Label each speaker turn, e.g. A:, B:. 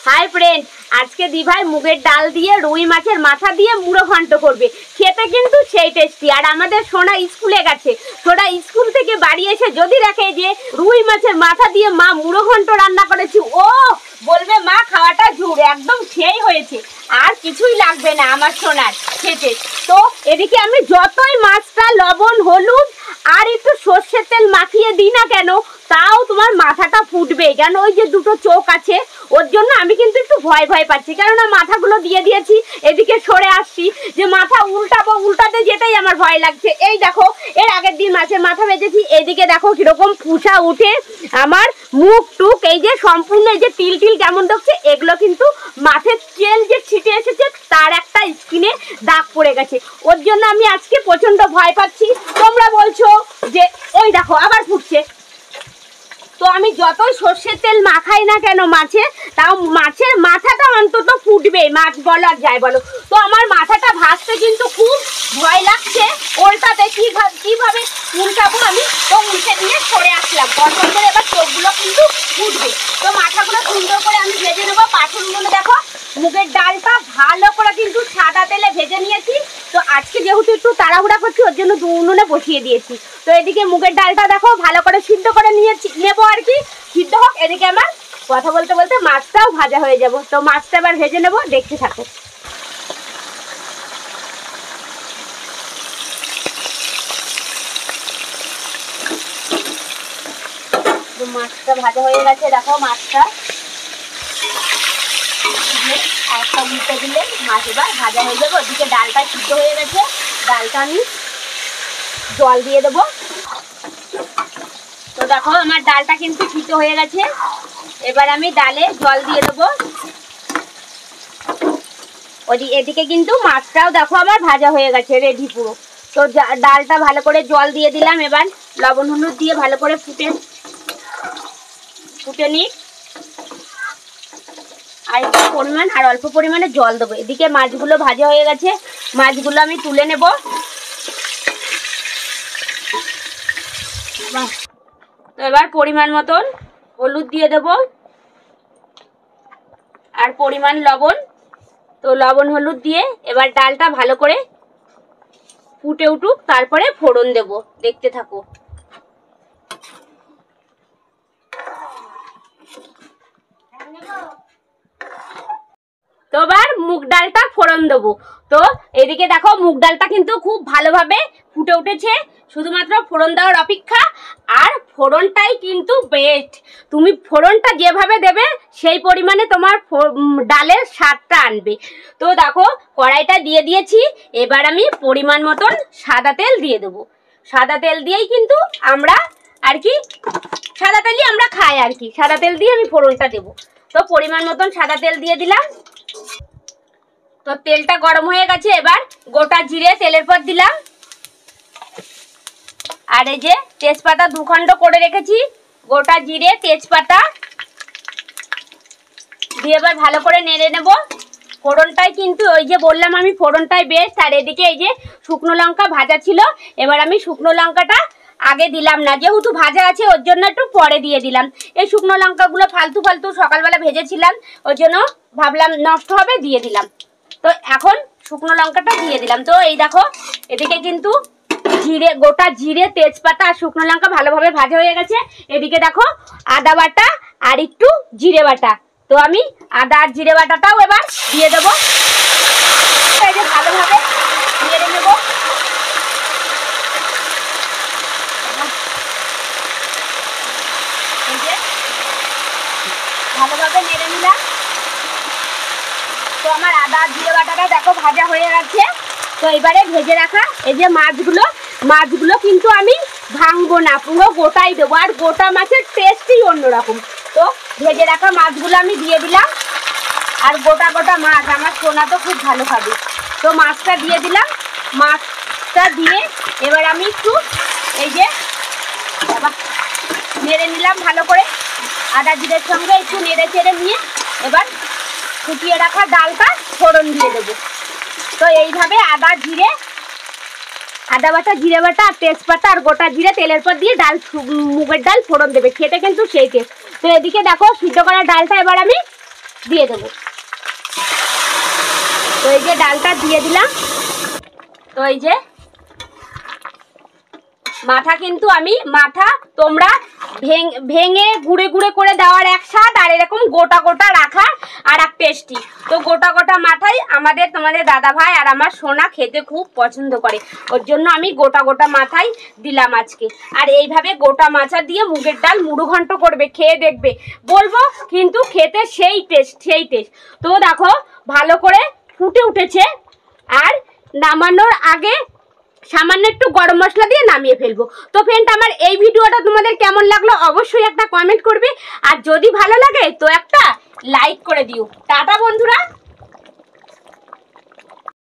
A: Hi friend, আজকে দিভাই মুগের ডাল দিয়ে রুই মাছের মাথা দিয়ে মুড়ো ঘন্ট করবে। খেতে কিন্তু সেই টেস্টি। আর আমাদের সোনা স্কুলে গেছে, সোনা স্কুল থেকে বাড়ি এসে যদি দেখে যে রুই মাছের মাথা দিয়ে মা মুড়ো ঘন্ট রান্না করেছি, ও বলবে মা খাওয়াটা জুড়, একদম সেই হয়েছে, আর কিছুই লাগবে না আমার সোনার খেতে। তো এদিকে আমি যতই মাছটা লবণ হলুদ আর একটু সর্ষের তেল মাখিয়ে দিই না কেন, তাও তোমার মাথাটা ফুটবে। কেন ওই যে দুটো চোখ আছে, ওর জন্য আমি কিন্তু একটু ভয় ভয় পাচ্ছি, কেননা মাথাগুলো দিয়ে দিয়েছি, এদিকে সরে আসছি যে মাথা উল্টাবো, উল্টাতে যেতেই আমার ভয় লাগছে। এই দেখো, এর আগের দিন মাছের মাথা ভেজেছি, এদিকে দেখো কিরকম ফুসা উঠে আমার মুখ টুক এই যে সম্পূর্ণ এই যে তিল তিল কেমন দেখছে, এগুলো কিন্তু মাথার তেল যে ছিটে এসেছে তার একটা স্কিনে দাগ পড়ে গেছে। ওর জন্য আমি আজকে প্রচন্ড ভয় পাচ্ছি। তোমরা বলছো যে ওই দেখো আবার ফুটছে, তো আমি যতই সর্ষের তেল মাখাই না কেন মাছে, তাও মাছের মাথাটা অন্তত ফুটবে, মাছ বলো আর যাই বলো। তো আমার মাথাটা ভাজতে কিন্তু খুব ভয় লাগছে, ওল্টাতে কিভাবে উল্টাবো আমি, তো উল্টে দিয়ে সরে আসলাম। পছন্দ করে এবার চোখগুলো কিন্তু ফুটবে, তো মাথাগুলো সুন্দর করে আমি ভেজে নেবো। পাথরগুলো দেখো, মুগের ডালটা ভালো করে কিন্তু সাদা তেলে ভেজে নিয়েছি। তো আজকে যেহেতু একটু তাড়াহুড়া করছি, ওর জন্য উনুনে বসিয়ে দিয়েছি। তো এদিকে মুগের ডালটা দেখো ভালো করে সিদ্ধ করে নেবো আর কি, সিদ্ধ হোক। এদিকে আমার কথা বলতে বলতে মাছটাও ভাজা হয়ে যাব। তো মাছটা এবার ভেজে নেবো, দেখতে থাকো। মাছটা ভাজা হয়ে গেছে, দেখো মাছটা একটা উল্টে দিলে মাছ এবার ভাজা হয়ে যাবে। ওদিকে ডালটা সিদ্ধ হয়ে গেছে, ডালটা আমি জল দিয়ে দেবো। তো দেখো আমার ডালটা কিন্তু সিদ্ধ হয়ে গেছে, এবার আমি ডালে জল দিয়ে দেবো। এদিকে কিন্তু মাছটাও দেখো আমার ভাজা হয়ে গেছে, রেডি পুরো। তো ডালটা ভালো করে জল দিয়ে দিলাম, এবার লবণ হলুদ দিয়ে ভালো করে ফুটে নিই। আর একটু পরিমাণ আর অল্প পরিমাণে জল দেবো। এদিকে মাছগুলো ভাজা হয়ে গেছে, মাছগুলো আমি তুলে নেব। তো এবার পরিমাণ মতন হলুদ দিয়ে দেব আর পরিমাণ লবণ। তো লবণ হলুদ দিয়ে এবার ডালটা ভালো করে ফুটে উঠুক, তারপরে ফোড়ন দেব, দেখতে থাকো। তো এবার মুগ ডালটা ফোড়ন দেবো। তো এদিকে দেখো মুগ ডালটা কিন্তু খুব ভালোভাবে ফুটে উঠেছে, শুধুমাত্র ফোড়ন দেওয়ার অপেক্ষা। আর ফোড়নটাই কিন্তু বেস্ট, তুমি ফোড়নটা যেভাবে দেবে সেই পরিমাণে তোমার ডালের স্বাদটা আনবে। তো দেখো কড়াইটা দিয়ে দিয়েছি, এবার আমি পরিমাণ মতন সাদা তেল দিয়ে দেবো। সাদা তেল দিয়েই কিন্তু আমরা আর কি, সাদা তেলই আমরা খাই আর কি, সাদা তেল দিয়ে আমি ফোড়নটা দেবো। তো পরিমাণ মতন সাদা তেল দিয়ে দিলাম। তো তেলটা গরম হয়ে গেছে, এবার গোটা জিরে তেলের পর দিলাম। আর এই যে তেজপাতা 2 খণ্ড করে রেখেছি, গোটা জিরে তেজপাতা দিয়ে এবার ভালো করে নেড়ে নেব। ফোড়নটাই কিন্তু ওই যে বললাম আমি, ফোড়নটাই বেস্ট। আর এদিকে এই যে শুকনো লঙ্কা ভাজা ছিল, এবার আমি শুকনো লঙ্কাটা আগে দিলাম না, যেহেতু ভাজা আছে ওর জন্য একটু পরে দিয়ে দিলাম। এই শুকনো লঙ্কাগুলো ফালতু সকালবেলা ভেজেছিলাম, ওর জন্য ভাবলাম নষ্ট হবে, দিয়ে দিলাম। তো এখন শুকনো লঙ্কাটা দিয়ে দিলাম। তো এই দেখো এদিকে কিন্তু গোটা জিরে তেজপাতা আর শুকনো লঙ্কা ভালোভাবে ভাজা হয়ে গেছে। এদিকে দেখো আদা বাটা আর একটু জিরে বাটা, তো আমি আদা আর জিরে বাটাটাও এবার দিয়ে দেবো। এই যে ভালোভাবে নেড়ে নেব। এই যে ভালোভাবে নেড়ে নিলাম। তো আমার আদা আর জিরে বাটাটা দেখো ভাজা হয়ে গেছে। তো এবারে ভেজে রাখা এই যে মাছগুলো কিন্তু আমি ভাঙবো না, পুরো গোটাই দেবো। আর গোটা মাছের টেস্টই অন্যরকম। তো ভেজে রাখা মাছগুলো আমি দিয়ে দিলাম। আর গোটা মাছ আমার সোনা তো খুব ভালো খাবে। তো মাছটা দিয়ে দিলাম। মাছটা দিয়ে এবার আমি একটু এই যে নেড়ে নিলাম ভালো করে, আদা জিরের সঙ্গে একটু নেড়ে চেড়ে নিয়ে এবার ফুটিয়ে রাখা ডালটা ফোড়ন দিয়ে দেবো। তো এইভাবে আদা বাটা জিরে বাটা আর তেজপাতা আর গোটা জিরে তেলের পর দিয়ে মুগের ডাল ফোড়ন দেবে, খেতে কিন্তু সেই টেস্ট। তো এদিকে দেখো সিদ্ধ করা ডালটা এবার আমি দিয়ে দেবো। তো এই যে ডালটা দিয়ে দিলাম। তো এই যে মাথা, কিন্তু আমি মাথা তোমরা ভেঙে গুঁড়ে গুঁড়ে করে দেওয়ার এক স্বাদ, আর এরকম গোটা গোটা রাখার আর এক টেস্টি। তো গোটা গোটা মাথাই তোমাদের দাদা ভাই আর আমার সোনা খেতে খুব পছন্দ করে, ওর জন্য আমি গোটা গোটা মাথাই দিলাম আজকে। আর এইভাবে গোটা মাথা দিয়ে মুগের ডাল মুড়ো ঘন্ট করবে, খেয়ে দেখবে, বলবো কিন্তু খেতে সেই টেস্ট। তো দেখো ভালো করে ফুটে উঠেছে, আর নামানোর আগে সামান্য একটু গরম মশলা দিয়ে নামিয়ে ফেলবো। তো ফ্রেন্ড, আমার এই ভিডিওটা তোমাদের কেমন লাগলো অবশ্যই একটা কমেন্ট করবে, আর যদি ভালো লাগে তো একটা লাইক করে দিও। টাটা বন্ধুরা।